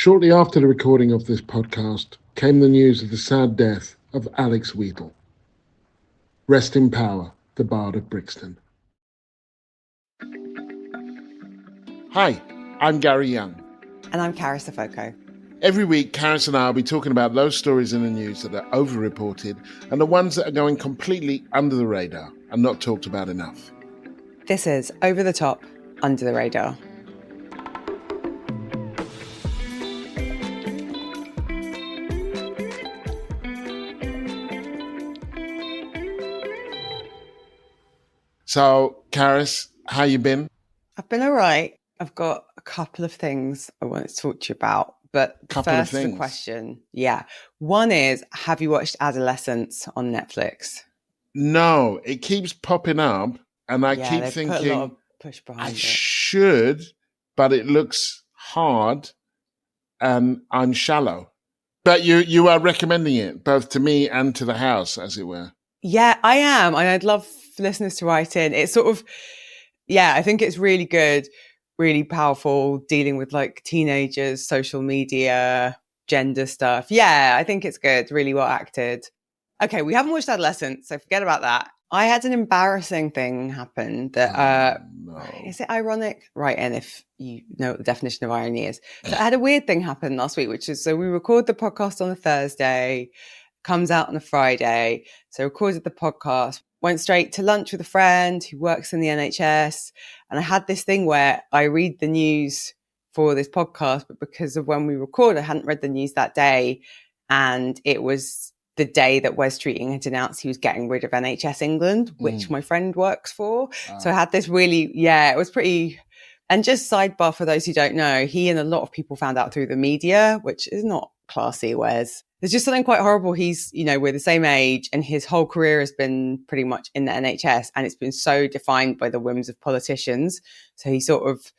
Shortly after the recording of this podcast came the news of the sad death of Alex Wheatle. Rest in power, the Bard of Brixton. Hi, I'm Gary Younge. And I'm Carys and Gary. Every week, Carys and I will be talking about those stories in the news that are over-reported and the ones that are going completely under the radar and not talked about enough. This is Over the Top, Under the Radar. So, Carys, how you been? I've been all right. I've got a couple of things I want to talk to you about. But first, the question. Yeah. One is, have you watched Adolescence on Netflix? No, it keeps popping up and I keep thinking put a lot of push behind it. Should, but it looks hard and I'm shallow. But you are recommending it both to me and to the house, as it were. Yeah, I am. And I'd love listeners to write in. It's sort of, I think it's really good, really powerful, dealing with like teenagers, social media, gender stuff. Yeah, I think it's good, really well acted. Okay, we haven't watched Adolescence, so forget about that. I had an embarrassing thing happen that, no. Is it ironic? Write in if you know what the definition of irony is. So I had a weird thing happen last week, which is, so we record the podcast on a Thursday, comes out on a Friday. So recorded the podcast, went straight to lunch with a friend who works in the NHS. And I had this thing where I read the news for this podcast, but because of when we record, I hadn't read the news that day. And it was the day that Wes Streeting had announced he was getting rid of NHS England, which my friend works for. So I had this really, it was pretty. And just sidebar for those who don't know, he and a lot of people found out through the media, which is not classy, Wes. There's just something quite horrible. He's, we're the same age and his whole career has been pretty much in the NHS and it's been so defined by the whims of politicians. So he sort of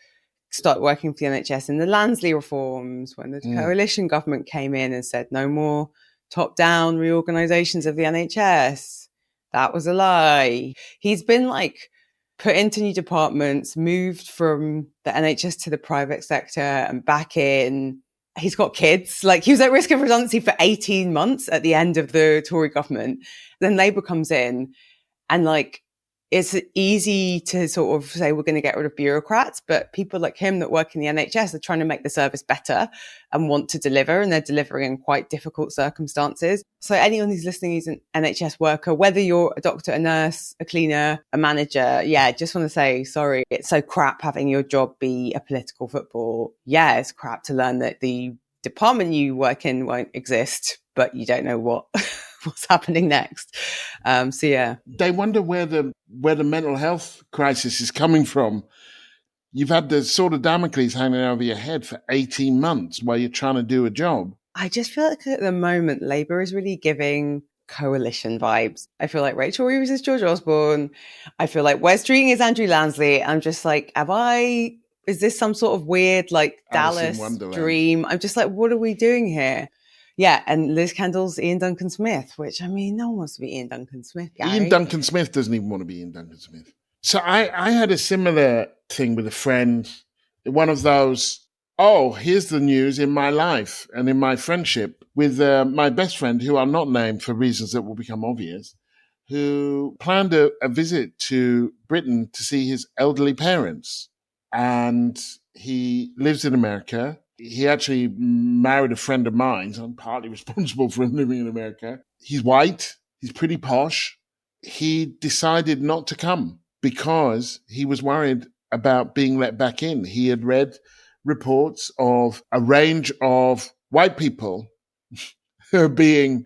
started working for the NHS in the Lansley reforms when the coalition government came in and said no more top-down reorganisations of the NHS. That was a lie. He's been put into new departments, moved from the NHS to the private sector and back in. He's got kids. He was at risk of redundancy for 18 months at the end of the Tory government. Then Labour comes in and it's easy to sort of say we're going to get rid of bureaucrats, but people like him that work in the NHS are trying to make the service better and want to deliver, and they're delivering in quite difficult circumstances. So anyone who's listening who's an NHS worker, whether you're a doctor, a nurse, a cleaner, a manager, just want to say, sorry, it's so crap having your job be a political football. Yeah, it's crap to learn that the department you work in won't exist, but you don't know what's happening next. They wonder where the mental health crisis is coming from. You've had the sword of Damocles hanging over your head for 18 months while you're trying to do a job. I just feel like at the moment, Labour is really giving coalition vibes. I feel like Rachel Reeves is George Osborne. I feel like Wes Streeting is Andrew Lansley. I'm just is this some sort of weird Dallas dream? I'm just what are we doing here? Yeah, and Liz Kendall's Ian Duncan Smith, which, no one wants to be Ian Duncan Smith, Gary. Ian Duncan Smith doesn't even want to be Ian Duncan Smith. So I had a similar thing with a friend, one of those, here's the news in my life and in my friendship with my best friend, who I'll not name for reasons that will become obvious, who planned a visit to Britain to see his elderly parents. And he lives in America. He actually married a friend of mine, so I'm partly responsible for him living in America. He's white. He's pretty posh. He decided not to come because he was worried about being let back in. He had read reports of a range of white people being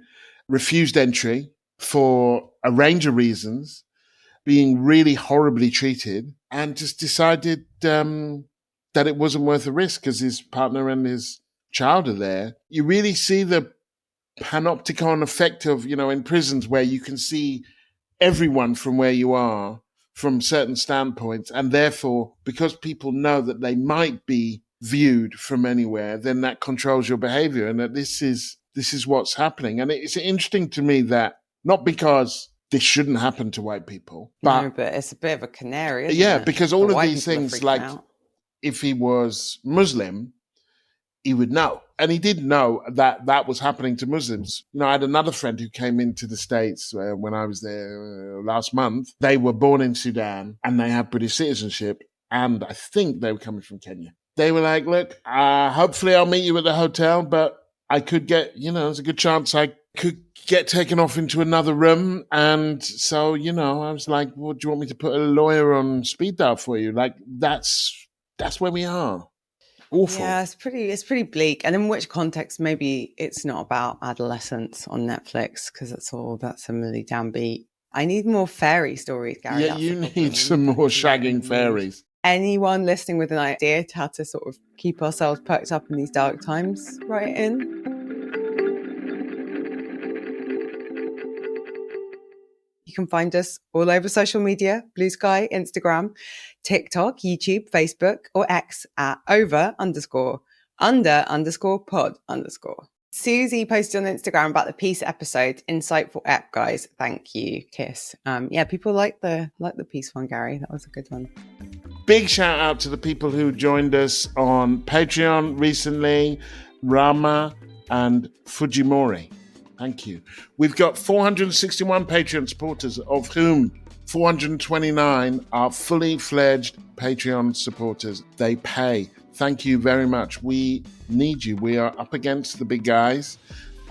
refused entry for a range of reasons, being really horribly treated, and just decided that it wasn't worth the risk because his partner and his child are there. You really see the panopticon effect of, in prisons where you can see everyone from where you are from certain standpoints. And therefore, because people know that they might be viewed from anywhere, then that controls your behavior. And that this is what's happening. And it's interesting to me that not because this shouldn't happen to white people, but it's a bit of a canary, isn't it? Because all of these things, if he was Muslim, he would know. And he did know that that was happening to Muslims. I had another friend who came into the States when I was there last month. They were born in Sudan and they have British citizenship. And I think they were coming from Kenya. They were like, look, hopefully I'll meet you at the hotel, but I could get, there's a good chance I could get taken off into another room. And so, I was like, well, do you want me to put a lawyer on speed dial for you? Like, that's where we are. Awful. Yeah, it's pretty bleak. And in which context, maybe it's not about adolescence on Netflix, because that's similarly downbeat. I need more fairy stories, Gary. Yeah, you need some more shagging fairies. Anyone listening with an idea to how to sort of keep ourselves perked up in these dark times, write in. You can find us all over social media, Blue Sky, Instagram, TikTok, YouTube, Facebook, or X at @over_pod_. Susie posted on Instagram about the Peace episode. Insightful ep, guys. Thank you. Kiss. People like the Peace one, Gary. That was a good one. Big shout out to the people who joined us on Patreon recently, Rama and Fujimori. Thank you. We've got 461 Patreon supporters, of whom 429 are fully fledged Patreon supporters. They pay. Thank you very much. We need you. We are up against the big guys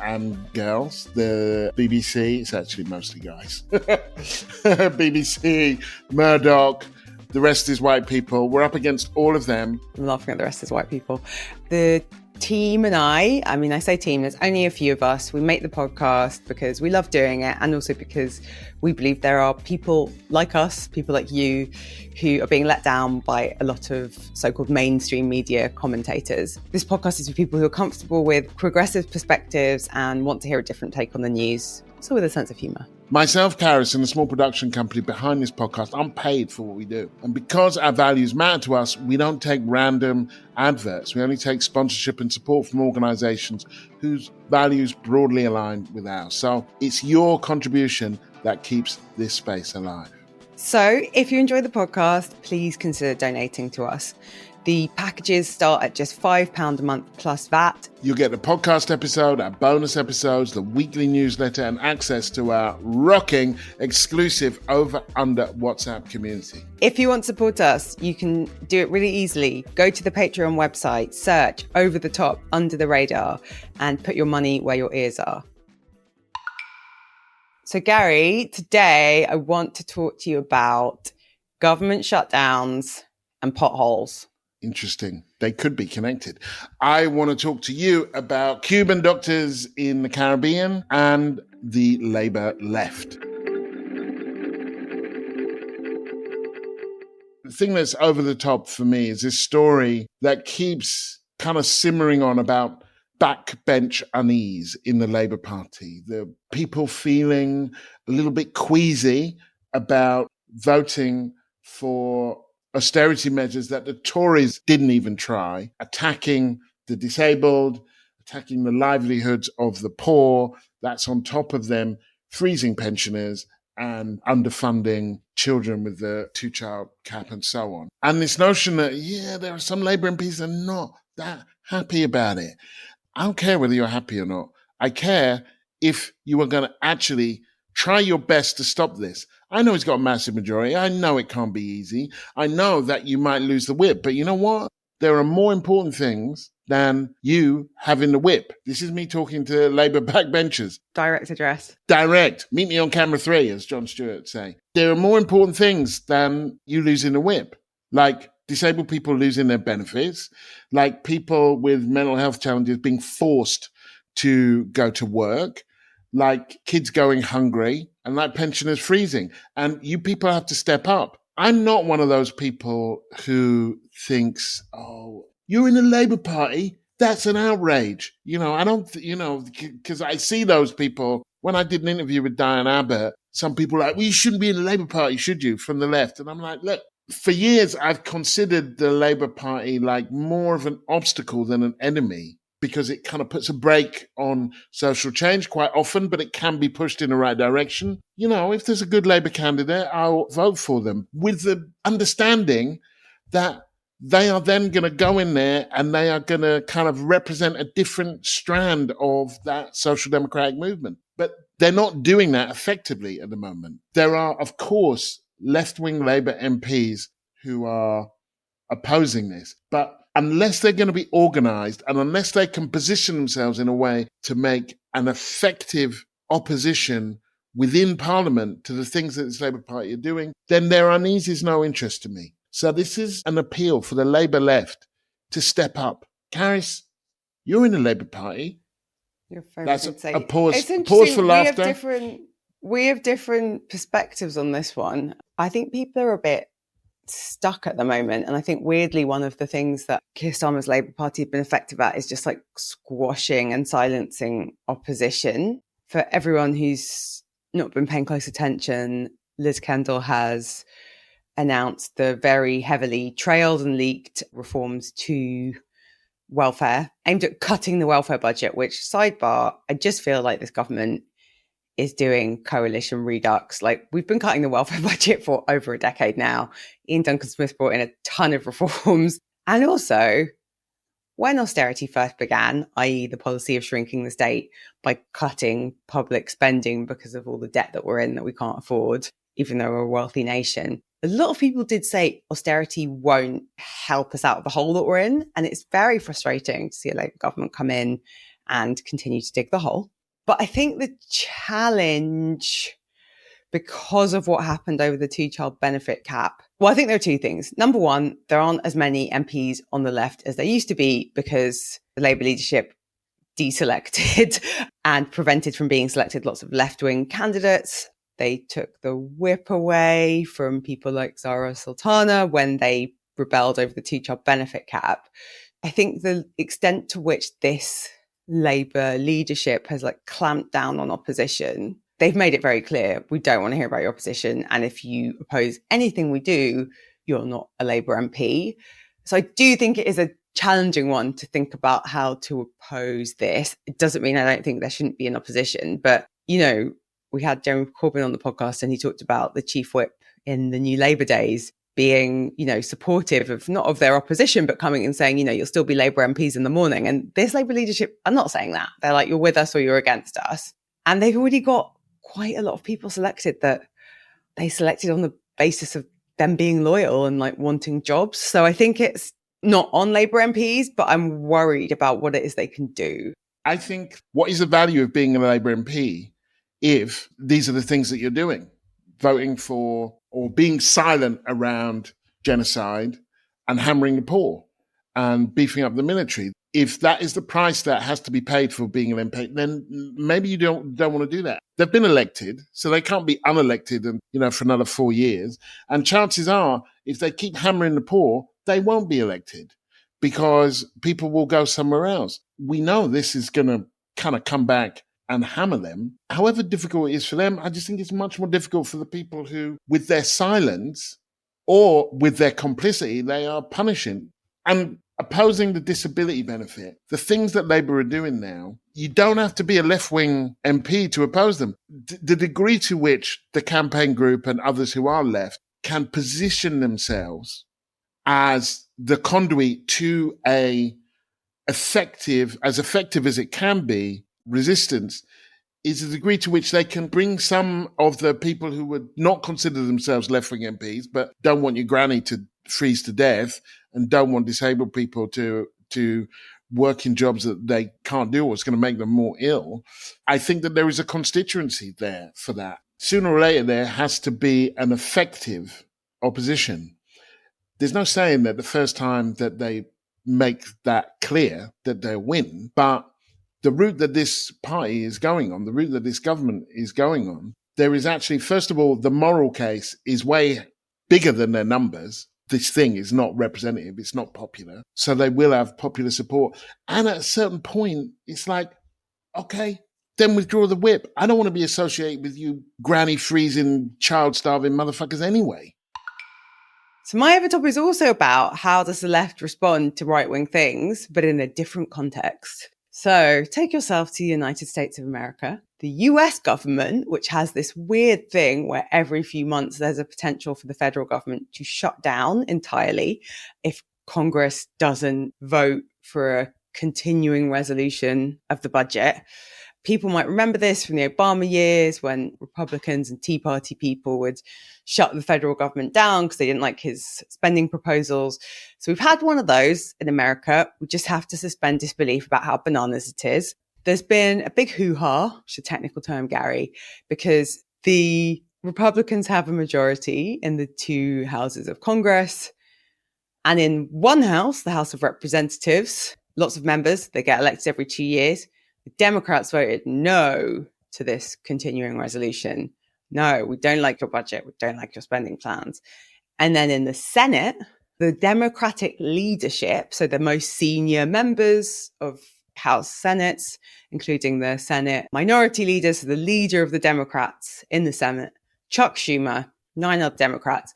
and girls. The BBC, it's actually mostly guys. BBC, Murdoch, the rest is white people. We're up against all of them. I'm laughing at the rest is white people. The team and I say team, there's only a few of us. We make the podcast because we love doing it, and also because we believe there are people like us, people like you, who are being let down by a lot of so-called mainstream media commentators. This podcast is for people who are comfortable with progressive perspectives and want to hear a different take on the news, so with a sense of humour. Myself, Carys, and the small production company behind this podcast, I'm paid for what we do. And because our values matter to us, we don't take random adverts. We only take sponsorship and support from organizations whose values broadly align with ours. So it's your contribution that keeps this space alive. So if you enjoy the podcast, please consider donating to us. The packages start at just £5 a month plus VAT. You'll get the podcast episode, our bonus episodes, the weekly newsletter, and access to our rocking exclusive over-under WhatsApp community. If you want to support us, you can do it really easily. Go to the Patreon website, search Over the Top, Under the Radar, and put your money where your ears are. So Gary, today I want to talk to you about government shutdowns and potholes. Interesting. They could be connected. I want to talk to you about Cuban doctors in the Caribbean and the Labour left. The thing that's over the top for me is this story that keeps kind of simmering on about backbench unease in the Labour Party. The people feeling a little bit queasy about voting for austerity measures that the Tories didn't even try, attacking the disabled, attacking the livelihoods of the poor. That's on top of them freezing pensioners and underfunding children with the 2-child cap and so on. And this notion that, there are some Labour MPs that are not that happy about it. I don't care whether you're happy or not. I care if you are going to actually try your best to stop this. I know he's got a massive majority. I know it can't be easy. I know that you might lose the whip. But you know what? There are more important things than you having the whip. This is me talking to Labour backbenchers. Direct address. Direct. Meet me on camera 3, as Jon Stewart would say. There are more important things than you losing the whip. Like disabled people losing their benefits. Like people with mental health challenges being forced to go to work. Like kids going hungry, and like pensioners freezing. And you people have to step up. I'm not one of those people who thinks, oh, you're in the Labour Party? That's an outrage. I don't, because I see those people. When I did an interview with Diane Abbott, some people were like, well, you shouldn't be in the Labour Party, should you, from the left? And I'm like, look, for years, I've considered the Labour Party like more of an obstacle than an enemy, because it kind of puts a brake on social change quite often, but it can be pushed in the right direction. If there's a good Labour candidate, I'll vote for them with the understanding that they are then going to go in there and they are going to kind of represent a different strand of that social democratic movement. But they're not doing that effectively at the moment. There are, of course, left-wing Labour MPs who are opposing this. But unless they're going to be organised and unless they can position themselves in a way to make an effective opposition within Parliament to the things that this Labour Party are doing, then their unease is no interest to me. So this is an appeal for the Labour left to step up. Carys, you're in the Labour Party. That's a pause for laughter. We have different perspectives on this one. I think people are a bit stuck at the moment. And I think weirdly, one of the things that Keir Starmer's Labour Party have been effective at is just like squashing and silencing opposition. For everyone who's not been paying close attention, Liz Kendall has announced the very heavily trailed and leaked reforms to welfare aimed at cutting the welfare budget, which, sidebar, I just feel like this government is doing coalition redux. Like, we've been cutting the welfare budget for over a decade now. Ian Duncan-Smith brought in a ton of reforms. And also, when austerity first began, i.e. the policy of shrinking the state by cutting public spending because of all the debt that we're in that we can't afford, even though we're a wealthy nation, a lot of people did say austerity won't help us out of the hole that we're in. And it's very frustrating to see a Labour government come in and continue to dig the hole. But I think the challenge, because of what happened over the two-child benefit cap, well, I think there are two things. Number one, there aren't as many MPs on the left as there used to be because the Labour leadership deselected and prevented from being selected lots of left-wing candidates. They took the whip away from people like Zara Sultana when they rebelled over the two-child benefit cap. I think the extent to which this Labour leadership has like clamped down on opposition, they've made it very clear, we don't want to hear about your opposition. And if you oppose anything we do, you're not a Labour MP. So I do think it is a challenging one to think about how to oppose this. It doesn't mean I don't think there shouldn't be an opposition, but, you know, we had Jeremy Corbyn on the podcast and he talked about the chief whip in the New Labour days being, you know, supportive of not of their opposition, but coming and saying, you know, you'll still be Labour MPs in the morning. And this Labour leadership are not saying that. They're like, you're with us or you're against us. And they've already got quite a lot of people selected that they selected on the basis of them being loyal and like wanting jobs. So I think it's not on Labour MPs, but I'm worried about what it is they can do. I think what is the value of being a Labour MP if these are the things that you're doing? Voting for or being silent around genocide and hammering the poor and beefing up the military. If that is the price that has to be paid for being an MP, then maybe you don't want to do that. They've been elected, so they can't be unelected and, you know, for another 4 years. And chances are, if they keep hammering the poor, they won't be elected because people will go somewhere else. We know this is going to kind of come back and hammer them. However difficult it is for them, I just think it's much more difficult for the people who, with their silence or with their complicity, they are punishing and opposing the disability benefit. The things that Labour are doing now, you don't have to be a left-wing MP to oppose them. The degree to which the campaign group and others who are left can position themselves as the conduit to as effective as it can be, resistance, is the degree to which they can bring some of the people who would not consider themselves left-wing MPs, but don't want your granny to freeze to death and don't want disabled people to work in jobs that they can't do or it's going to make them more ill. I think that there is a constituency there for that. Sooner or later, there has to be an effective opposition. There's no saying that the first time that they make that clear that they'll win, but the route that this party is going on, the route that this government is going on, there is actually, first of all, the moral case is way bigger than their numbers. This thing is not representative. It's not popular. So they will have popular support. And at a certain point, it's like, okay, then withdraw the whip. I don't want to be associated with you granny freezing, child starving motherfuckers anyway. So my other topic is also about how does the left respond to right-wing things, but in a different context. So take yourself to the United States of America. The US government, which has this weird thing where every few months there's a potential for the federal government to shut down entirely if Congress doesn't vote for a continuing resolution of the budget. People might remember this from the Obama years when Republicans and Tea Party people would shut the federal government down because they didn't like his spending proposals. So we've had one of those in America. We just have to suspend disbelief about how bananas it is. There's been a big hoo-ha, which is a technical term, Gary, because the Republicans have a majority in the two houses of Congress. And in one house, the House of Representatives, lots of members, they get elected every 2 years. The Democrats voted no to this continuing resolution. No, we don't like your budget. We don't like your spending plans. And then in the Senate, the Democratic leadership, so the most senior members of House Senates, including the Senate minority leader, so the leader of the Democrats in the Senate, Chuck Schumer, 9 other Democrats,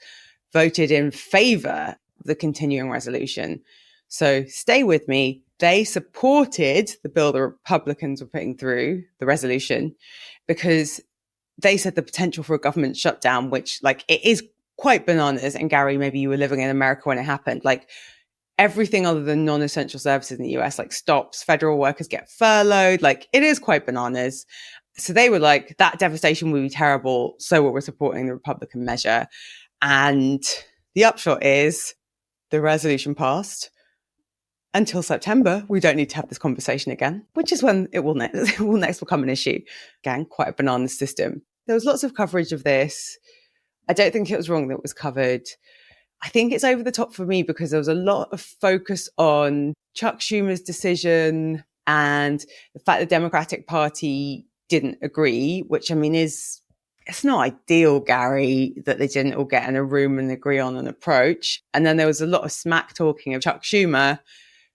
voted in favor of the continuing resolution. So stay with me. They supported the bill the Republicans were putting through, the resolution, because they said the potential for a government shutdown, which it is quite bananas. And Gary, maybe you were living in America when it happened. Everything other than non-essential services in the US, stops, federal workers get furloughed. It is quite bananas. So they were like, that devastation would be terrible. So we're supporting the Republican measure. And the upshot is the resolution passed. Until September, we don't need to have this conversation again, which is when it will next become an issue. Again, quite a banana system. There was lots of coverage of this. I don't think it was wrong that it was covered. I think it's over the top for me because there was a lot of focus on Chuck Schumer's decision and the fact the Democratic Party didn't agree, which it's not ideal, Gary, that they didn't all get in a room and agree on an approach. And then there was a lot of smack talking of Chuck Schumer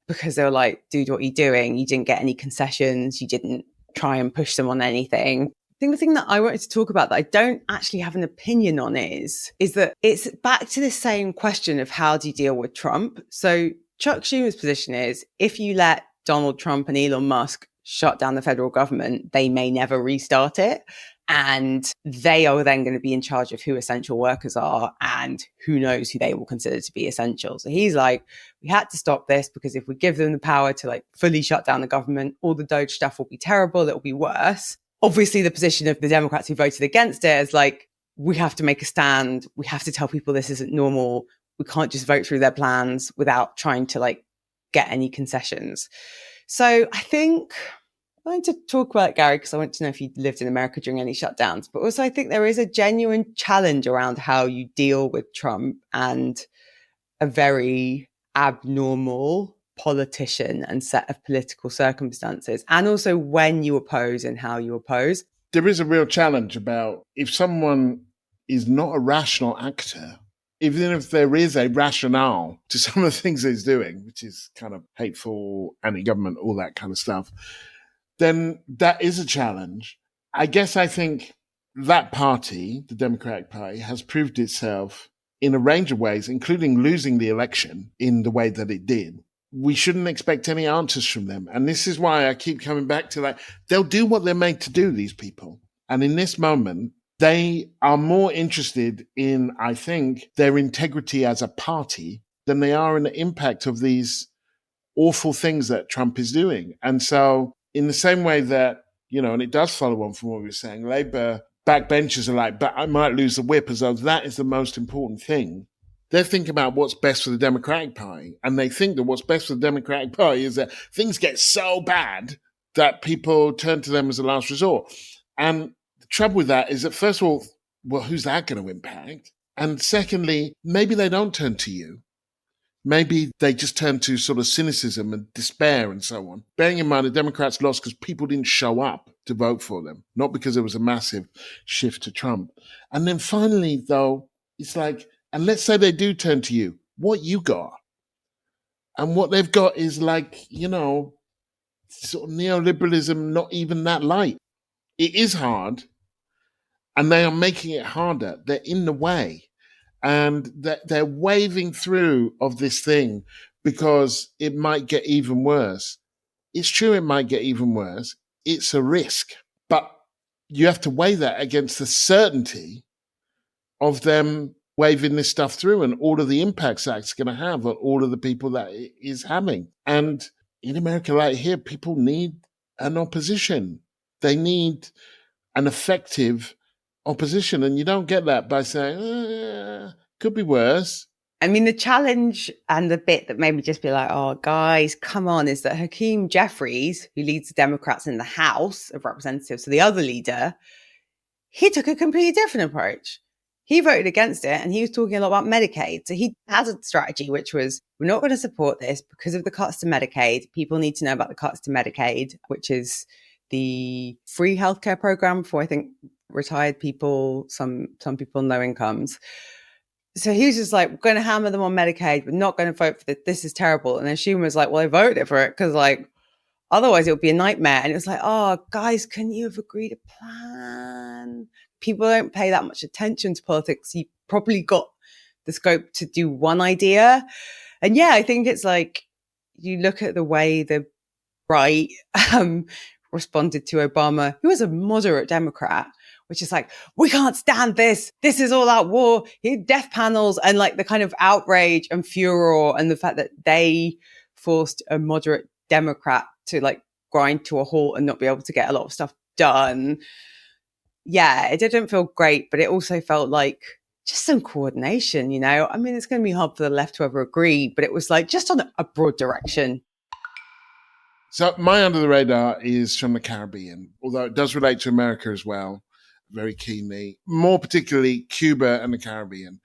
because they were like, dude, what are you doing? You didn't get any concessions. You didn't try and push them on anything. I think the thing that I wanted to talk about that I don't actually have an opinion on is that it's back to the same question of how do you deal with Trump? So Chuck Schumer's position is if you let Donald Trump and Elon Musk shut down the federal government, they may never restart it. And they are then going to be in charge of who essential workers are and who knows who they will consider to be essential. So he's like, we had to stop this because if we give them the power to fully shut down the government, all the Doge stuff will be terrible. It will be worse. Obviously, the position of the Democrats who voted against it is we have to make a stand. We have to tell people this isn't normal. We can't just vote through their plans without trying to get any concessions. So I think I wanted to talk about it, Gary, because I want to know if you lived in America during any shutdowns. But also, I think there is a genuine challenge around how you deal with Trump and a very abnormal politician and set of political circumstances, and also when you oppose and how you oppose. There is a real challenge about if someone is not a rational actor, even if there is a rationale to some of the things he's doing, which is kind of hateful, anti-government, all that kind of stuff, then that is a challenge. I guess I think that party, the Democratic Party, has proved itself in a range of ways, including losing the election in the way that it did. We shouldn't expect any answers from them. And this is why I keep coming back to they'll do what they're made to do, these people. And in this moment, they are more interested in, I think, their integrity as a party than they are in the impact of these awful things that Trump is doing. And so in the same way that, and it does follow on from what we were saying, Labour backbenchers are but I might lose the whip, as though that is the most important thing. They're thinking about what's best for the Democratic Party. And they think that what's best for the Democratic Party is that things get so bad that people turn to them as a last resort. And the trouble with that is that, first of all, well, who's that going to impact? And secondly, maybe they don't turn to you. Maybe they just turn to sort of cynicism and despair and so on. Bearing in mind the Democrats lost because people didn't show up to vote for them, not because there was a massive shift to Trump. And then finally, though, it's and let's say they do turn to you, what you got? And what they've got is sort of neoliberalism, not even that light. It is hard, and they are making it harder. They're in the way. And they're waving through of this thing because it might get even worse. It's true it might get even worse. It's a risk. But you have to weigh that against the certainty of them waving this stuff through and all of the impacts that's going to have on all of the people that it is having. And in America, like here, people need an opposition. They need an effective opposition. And you don't get that by saying, could be worse. I mean, the challenge and the bit that made me just be like, oh, guys, come on, is that Hakeem Jeffries, who leads the Democrats in the House of Representatives, so the other leader, he took a completely different approach. He voted against it, and he was talking a lot about Medicaid. So he has a strategy, which was, we're not going to support this because of the cuts to Medicaid. People need to know about the cuts to Medicaid, which is the free healthcare program for, I think, retired people, some people on low incomes. So he was just like, we're going to hammer them on Medicaid. We're not going to vote for this. This is terrible. And then Schumer was like, well, I voted for it because otherwise it would be a nightmare. And it was like, oh, guys, can you have agreed a plan? People don't pay that much attention to politics. You probably got the scope to do one idea. And yeah, I think it's like, you look at the way the right responded to Obama, who was a moderate Democrat, which is like, we can't stand this. This is all out war, death panels, and like the kind of outrage and furor and the fact that they forced a moderate Democrat to like grind to a halt and not be able to get a lot of stuff done. Yeah, it didn't feel great, but it also felt like just some coordination, you know? I mean, it's going to be hard for the left to ever agree, but it was like just on a broad direction. So my under the radar is from the Caribbean, although it does relate to America as well, very keenly, more particularly Cuba and the Caribbean.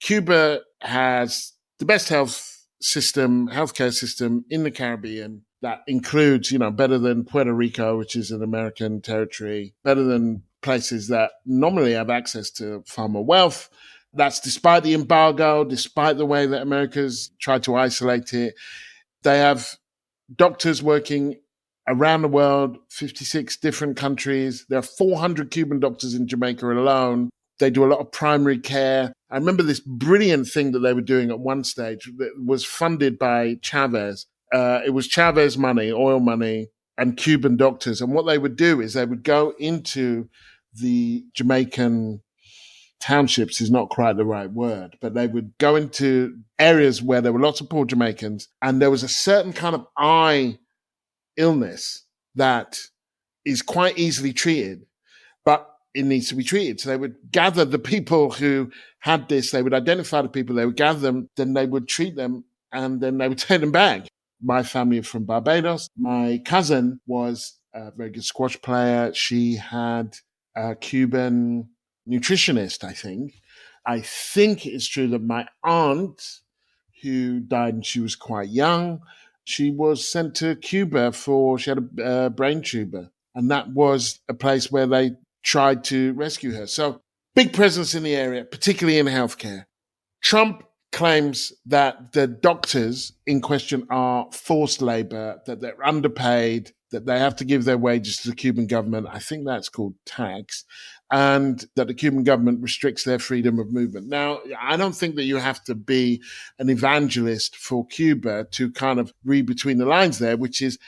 Cuba has the best healthcare system in the Caribbean that includes, better than Puerto Rico, which is an American territory, better than places that normally have access to far more wealth. That's despite the embargo, despite the way that America's tried to isolate it. They have doctors working around the world, 56 different countries. There are 400 Cuban doctors in Jamaica alone. They do a lot of primary care. I remember this brilliant thing that they were doing at one stage that was funded by Chavez. It was Chavez money, oil money, and Cuban doctors. And what they would do is they would go into the Jamaican townships, is not quite the right word, but they would go into areas where there were lots of poor Jamaicans, and there was a certain kind of eye illness that is quite easily treated, but it needs to be treated. So they would gather the people who had this, they would identify the people, they would gather them, then they would treat them, and then they would take them back. My family is from Barbados. My cousin was a very good squash player. She had a Cuban nutritionist, I think. I think it's true that my aunt, who died when she was quite young, she was sent to Cuba she had a brain tumor. And that was a place where they tried to rescue her. So big presence in the area, particularly in healthcare. Trump claims that the doctors in question are forced labor, that they're underpaid, that they have to give their wages to the Cuban government. I think that's called tax. And that the Cuban government restricts their freedom of movement. Now, I don't think that you have to be an evangelist for Cuba to kind of read between the lines there, which is,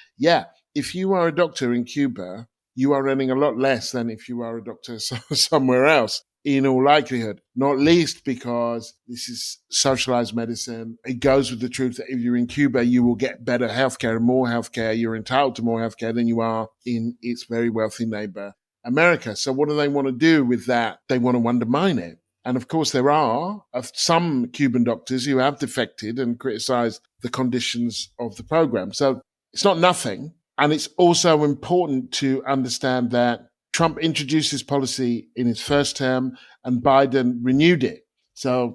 if you are a doctor in Cuba, you are earning a lot less than if you are a doctor somewhere else, in all likelihood, not least because this is socialized medicine. It goes with the truth that if you're in Cuba, you will get better healthcare and more healthcare. You're entitled to more healthcare than you are in its very wealthy neighbor, America. So what do they want to do with that? They want to undermine it. And of course, there are some Cuban doctors who have defected and criticized the conditions of the program. So it's not nothing. And it's also important to understand that Trump introduced this policy in his first term and Biden renewed it. So,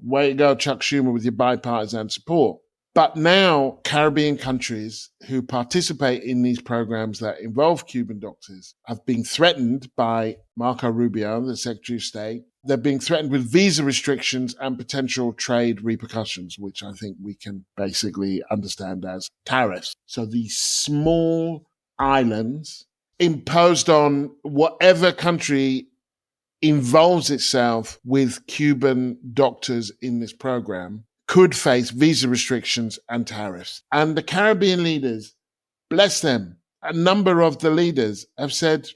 way to go, Chuck Schumer, with your bipartisan support. But now Caribbean countries who participate in these programs that involve Cuban doctors have been threatened by Marco Rubio, the Secretary of State. They're being threatened with visa restrictions and potential trade repercussions, which I think we can basically understand as tariffs. So these small islands imposed on whatever country involves itself with Cuban doctors in this program could face visa restrictions and tariffs. And the Caribbean leaders, bless them, a number of the leaders have said,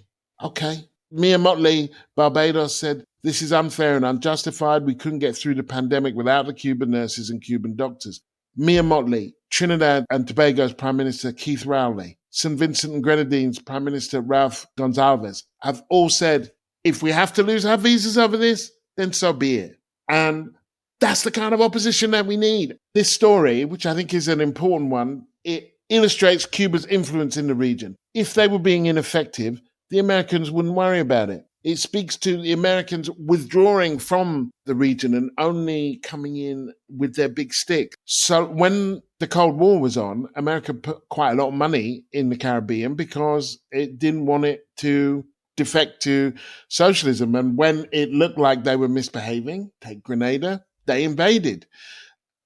okay, Mia Motley, Barbados, said, this is unfair and unjustified. We couldn't get through the pandemic without the Cuban nurses and Cuban doctors. Mia Motley, Trinidad and Tobago's Prime Minister Keith Rowley, St. Vincent and Grenadines Prime Minister Ralph Gonsalves have all said, if we have to lose our visas over this, then so be it. And that's the kind of opposition that we need. This story, which I think is an important one, it illustrates Cuba's influence in the region. If they were being ineffective, the Americans wouldn't worry about it. It speaks to the Americans withdrawing from the region and only coming in with their big stick. So when the Cold War was on, America put quite a lot of money in the Caribbean because it didn't want it to defect to socialism. And when it looked like they were misbehaving, take Grenada, they invaded.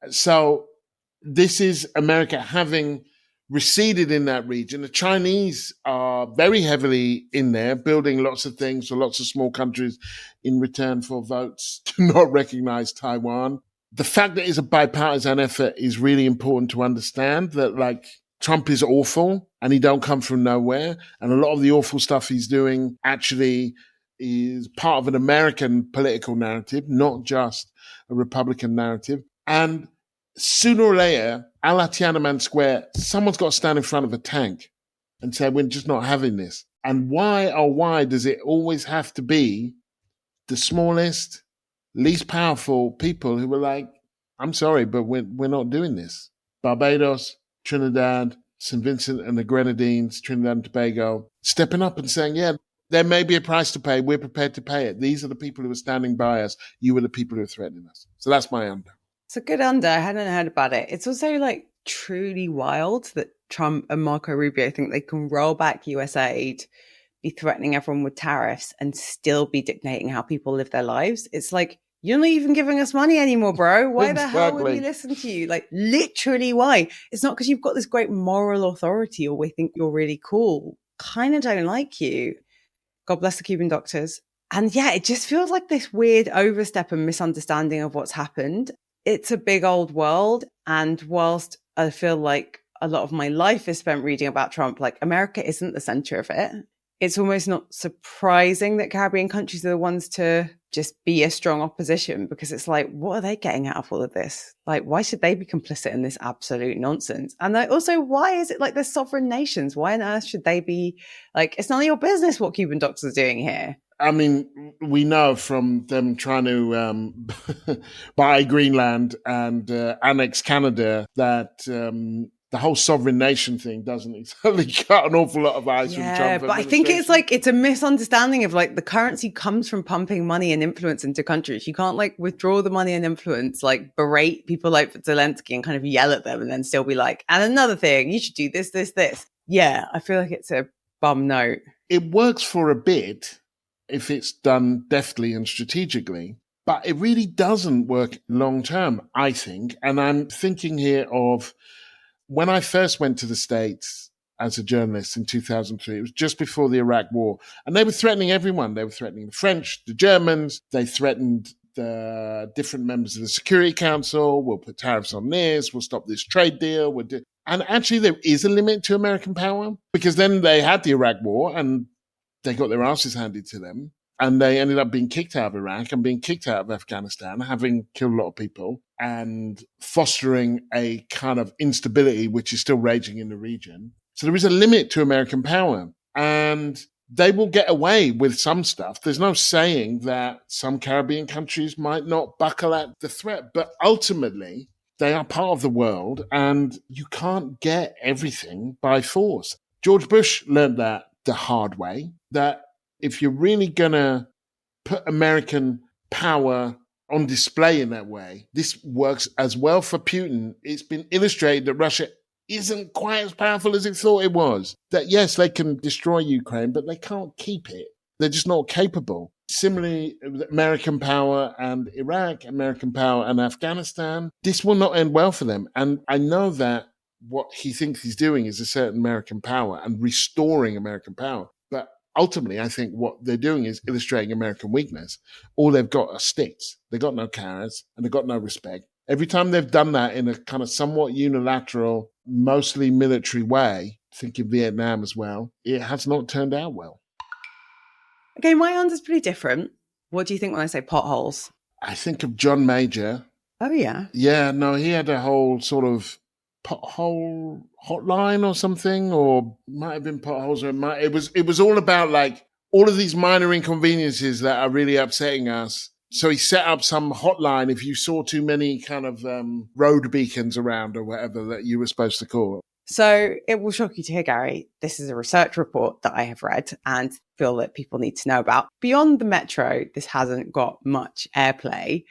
So this is America having receded in that region. The Chinese are very heavily in there, building lots of things for lots of small countries in return for votes to not recognize Taiwan. The fact that it's a bipartisan effort is really important to understand, that like Trump is awful and he don't come from nowhere. And a lot of the awful stuff he's doing actually is part of an American political narrative, not just a Republican narrative. And sooner or later, a la Tiananmen Square, someone's got to stand in front of a tank and say, we're just not having this. And why does it always have to be the smallest, least powerful people who are like, I'm sorry, but we're not doing this? Barbados, Trinidad, St. Vincent and the Grenadines, Trinidad and Tobago, stepping up and saying, yeah, there may be a price to pay. We're prepared to pay it. These are the people who are standing by us. You are the people who are threatening us. So that's my under. It's a good under. I hadn't heard about it. It's also like truly wild that Trump and Marco Rubio think they can roll back US aid, be threatening everyone with tariffs, and still be dictating how people live their lives. It's like, you're not even giving us money anymore, bro. Why the hell would we listen to you? Like, literally, why? It's not because you've got this great moral authority or we think you're really cool. Kind of don't like you. God bless the Cuban doctors. And yeah, it just feels like this weird overstep and misunderstanding of what's happened. It's a big old world. And whilst I feel like a lot of my life is spent reading about Trump, like America isn't the center of it. It's almost not surprising that Caribbean countries are the ones to just be a strong opposition, because it's like, what are they getting out of all of this? Like, why should they be complicit in this absolute nonsense? And also, why is it like they're sovereign nations? Why on earth should they be like, it's none of your business what Cuban doctors are doing here? I mean, we know from them trying to buy Greenland and annex Canada that the whole sovereign nation thing doesn't exactly cut an awful lot of ice from Trump. Yeah, but I think it's like, it's a misunderstanding of like the currency comes from pumping money and influence into countries. You can't like withdraw the money and influence, like berate people like Zelensky and kind of yell at them and then still be like, and another thing, you should do this, this, this. Yeah, I feel like it's a bum note. It works for a bit if it's done deftly and strategically, but it really doesn't work long term, I think. And I'm thinking here of when I first went to the States as a journalist in 2003, it was just before the Iraq War, and they were threatening everyone. They were threatening the French, the Germans. They threatened the different members of the Security Council. We'll put tariffs on this. We'll stop this trade deal. And actually, there is a limit to American power, because then they had the Iraq War and they got their asses handed to them. And they ended up being kicked out of Iraq and being kicked out of Afghanistan, having killed a lot of people and fostering a kind of instability, which is still raging in the region. So there is a limit to American power, and they will get away with some stuff. There's no saying that some Caribbean countries might not buckle at the threat, but ultimately they are part of the world and you can't get everything by force. George Bush learned that the hard way, that if you're really going to put American power on display in that way, this works as well for Putin. It's been illustrated that Russia isn't quite as powerful as it thought it was. That yes, they can destroy Ukraine, but they can't keep it. They're just not capable. Similarly, American power and Iraq, American power and Afghanistan, this will not end well for them. And I know that what he thinks he's doing is asserting American power and restoring American power. But ultimately, I think what they're doing is illustrating American weakness. All they've got are sticks. They've got no carrots and they've got no respect. Every time they've done that in a kind of somewhat unilateral, mostly military way, think of Vietnam as well, it has not turned out well. Okay, my answer's pretty different. What do you think when I say potholes? I think of John Major. Oh, yeah. Yeah, no, he had a whole sort of pothole hotline or something, or might have been potholes, or it was all about like all of these minor inconveniences that are really upsetting us. So he set up some hotline if you saw too many kind of road beacons around or whatever that you were supposed to call. So it will shock you to hear, Gary, this is a research report that I have read and feel that people need to know about. Beyond the metro, this hasn't got much airplay,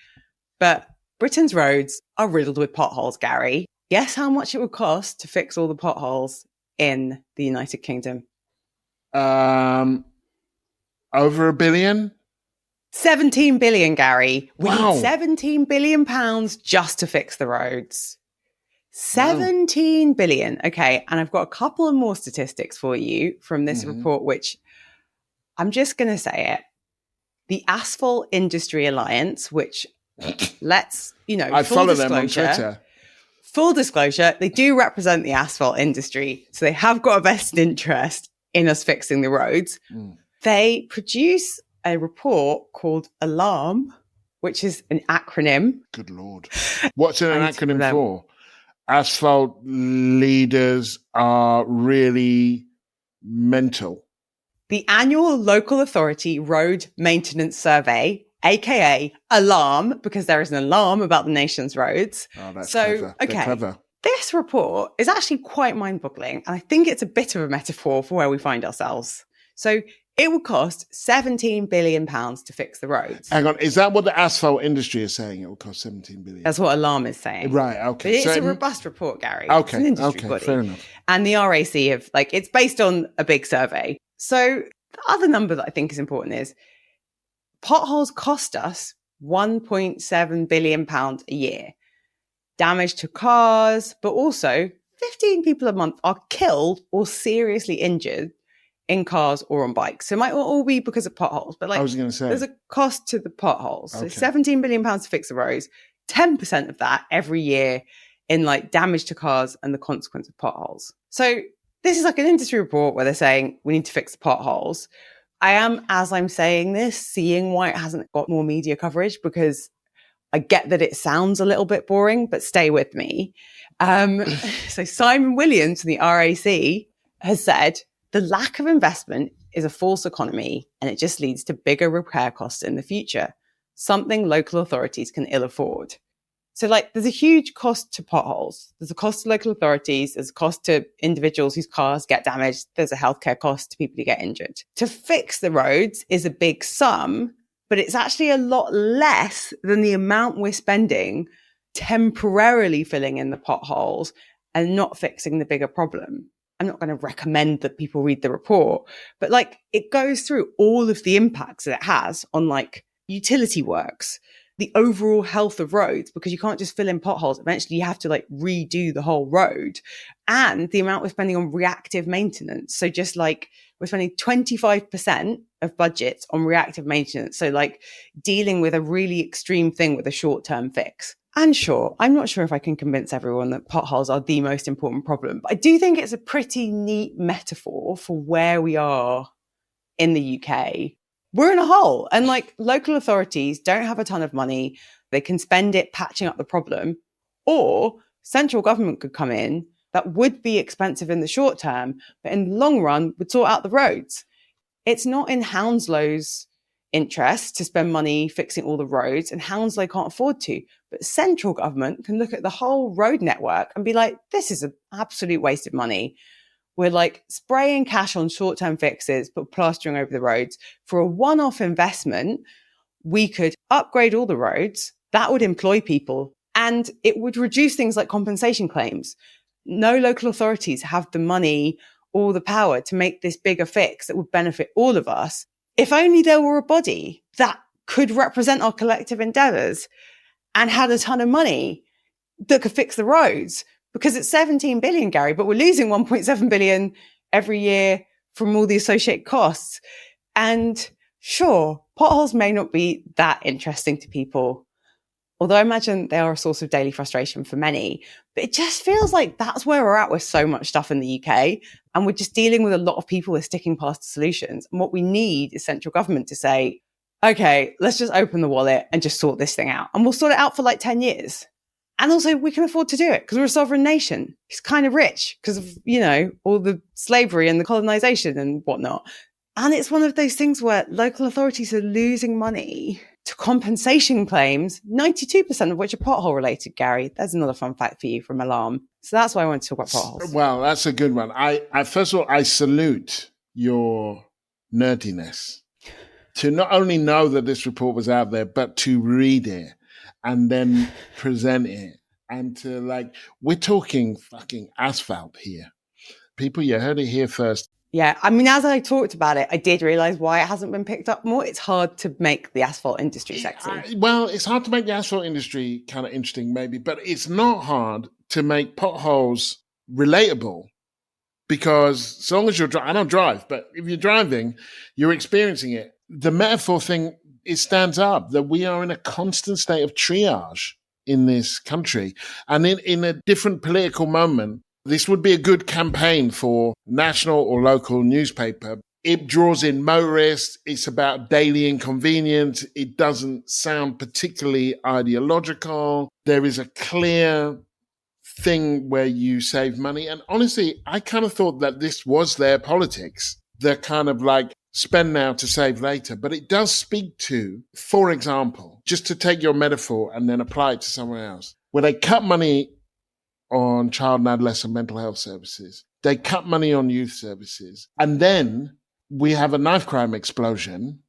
but Britain's roads are riddled with potholes, Gary. Guess how much it would cost to fix all the potholes in the United Kingdom? Over £1 billion? 17 billion, Gary. We Wow. need 17 billion pounds just to fix the roads. 17 billion. Okay. And I've got a couple of more statistics for you from this report, which I'm just going to say it. The Asphalt Industry Alliance, which let's, I follow them on Twitter. Full disclosure, they do represent the asphalt industry. So they have got a vested interest in us fixing the roads. They produce a report called ALARM, which is an acronym. Good Lord. What's an acronym for? Asphalt leaders are really mental. The annual local authority road maintenance survey, aka ALARM, because there is an alarm about the nation's roads. Oh, that's clever. Okay. Clever. This report is actually quite mind-boggling, and I think it's a bit of a metaphor for where we find ourselves. So it would cost £17 billion to fix the roads. Hang on, is that what the asphalt industry is saying? It will cost £17 billion. That's what ALARM is saying. Right, okay. But it's a robust report, Gary. Okay, it's an industry body. Fair enough. And the RAC it's based on a big survey. So the other number that I think is important is potholes cost us £1.7 billion a year. Damage to cars, but also 15 people a month are killed or seriously injured in cars or on bikes. So it might not all be because of potholes, but I was going to say, there's a cost to the potholes. Okay. So £17 billion to fix the roads, 10% of that every year in damage to cars and the consequence of potholes. So this is like an industry report where they're saying we need to fix the potholes. I am, as I'm saying this, seeing why it hasn't got more media coverage, because I get that it sounds a little bit boring, but stay with me. So Simon Williams from the RAC has said, the lack of investment is a false economy and it just leads to bigger repair costs in the future, something local authorities can ill afford. So there's a huge cost to potholes. There's a cost to local authorities. There's a cost to individuals whose cars get damaged. There's a healthcare cost to people who get injured. To fix the roads is a big sum, but it's actually a lot less than the amount we're spending temporarily filling in the potholes and not fixing the bigger problem. I'm not going to recommend that people read the report, but it goes through all of the impacts that it has on utility works, the overall health of roads, because you can't just fill in potholes. Eventually you have to redo the whole road, and the amount we're spending on reactive maintenance. So just we're spending 25% of budgets on reactive maintenance. So dealing with a really extreme thing with a short-term fix. And sure, I'm not sure if I can convince everyone that potholes are the most important problem, but I do think it's a pretty neat metaphor for where we are in the UK. We're in a hole, and local authorities don't have a ton of money. They can spend it patching up the problem, or central government could come in. That would be expensive in the short term, but in the long run would sort out the roads. It's not in Hounslow's interest to spend money fixing all the roads, and Hounslow can't afford to. But central government can look at the whole road network and be like, this is an absolute waste of money. We're spraying cash on short-term fixes, but plastering over the roads. For a one-off investment, we could upgrade all the roads. That would employ people, and it would reduce things like compensation claims. No local authorities have the money or the power to make this bigger fix that would benefit all of us. If only there were a body that could represent our collective endeavours and had a ton of money that could fix the roads. Because it's 17 billion, Gary, but we're losing 1.7 billion every year from all the associated costs. And sure, potholes may not be that interesting to people although I imagine they are a source of daily frustration for many. But it just feels like that's where we're at with so much stuff in the UK. And we're just dealing with a lot of people who are sticking past the solutions. And what we need is central government to say, okay, let's just open the wallet and just sort this thing out. And we'll sort it out for like 10 years. And also we can afford to do it because we're a sovereign nation. It's kind of rich because of, all the slavery and the colonization and whatnot. And it's one of those things where local authorities are losing money to compensation claims, 92% of which are pothole related, Gary. There's another fun fact for you from Alarm. So that's why I want to talk about potholes. Well, that's a good one. I first of all, I salute your nerdiness to not only know that this report was out there, but to read it and then present it. And to we're talking fucking asphalt here. People, you heard it here first. Yeah, I mean, as I talked about it, I did realise why it hasn't been picked up more. It's hard to make the asphalt industry sexy. Well, it's hard to make the asphalt industry kind of interesting, maybe, but it's not hard to make potholes relatable because as long as you're driving, I don't drive, but if you're driving, you're experiencing it. The metaphor thing, it stands up that we are in a constant state of triage in this country. And in a different political moment, this would be a good campaign for national or local newspaper. It draws in motorists. It's about daily inconvenience. It doesn't sound particularly ideological. There is a clear thing where you save money. And honestly, I kind of thought that this was their politics. They're kind of spend now to save later. But it does speak to, for example, just to take your metaphor and then apply it to somewhere else, where they cut money on child and adolescent mental health services. They cut money on youth services. And then we have a knife crime explosion,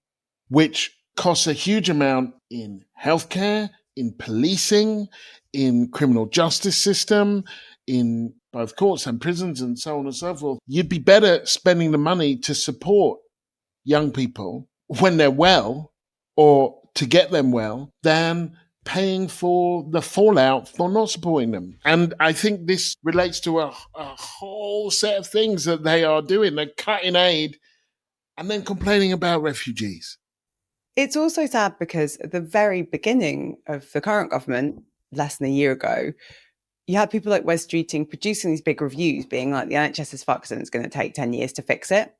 which costs a huge amount in healthcare, in policing, in criminal justice system, in both courts and prisons and so on and so forth. You'd be better spending the money to support young people when they're well or to get them well than paying for the fallout for not supporting them. And I think this relates to a whole set of things that they are doing. They're cutting aid and then complaining about refugees. It's also sad because at the very beginning of the current government, less than a year ago, you had people like Wes Streeting producing these big reviews being like, the NHS is fucked and it's going to take 10 years to fix it.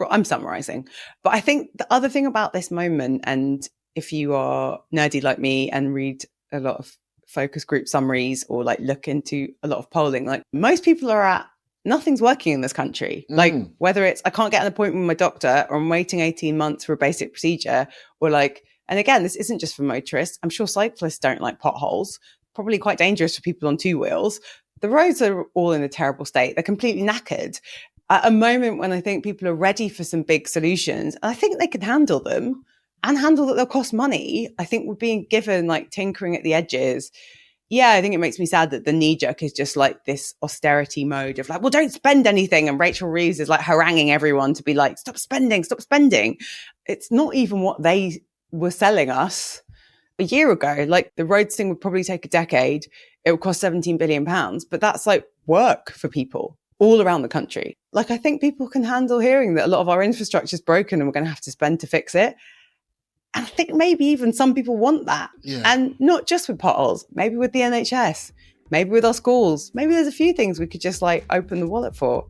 I'm summarising. But I think the other thing about this moment, and if you are nerdy like me and read a lot of focus group summaries or look into a lot of polling, most people are at nothing's working in this country. Whether it's I can't get an appointment with my doctor or I'm waiting 18 months for a basic procedure or and again, this isn't just for motorists. I'm sure cyclists don't like potholes, probably quite dangerous for people on two wheels. The roads are all in a terrible state. They're completely knackered. At a moment when I think people are ready for some big solutions, and I think they can handle them and handle that they'll cost money, I think we're being given tinkering at the edges. Yeah, I think it makes me sad that the knee jerk is just this austerity mode of well, don't spend anything. And Rachel Reeves is haranguing everyone to be stop spending, stop spending. It's not even what they were selling us a year ago. The roads thing would probably take a decade. It would cost £17 billion, but that's work for people all around the country. I think people can handle hearing that a lot of our infrastructure is broken and we're going to have to spend to fix it. And I think maybe even some people want that. Yeah. And not just with potholes, maybe with the NHS, maybe with our schools. Maybe there's a few things we could just open the wallet for.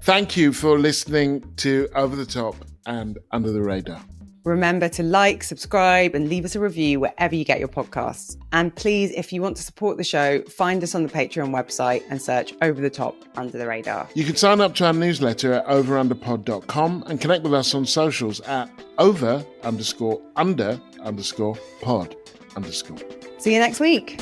Thank you for listening to Over the Top and Under the Radar. Remember to subscribe, and leave us a review wherever you get your podcasts. And please, if you want to support the show, find us on the Patreon website and search Over the Top, Under the Radar. You can sign up to our newsletter at overunderpod.com and connect with us on socials at over_under_pod_. See you next week.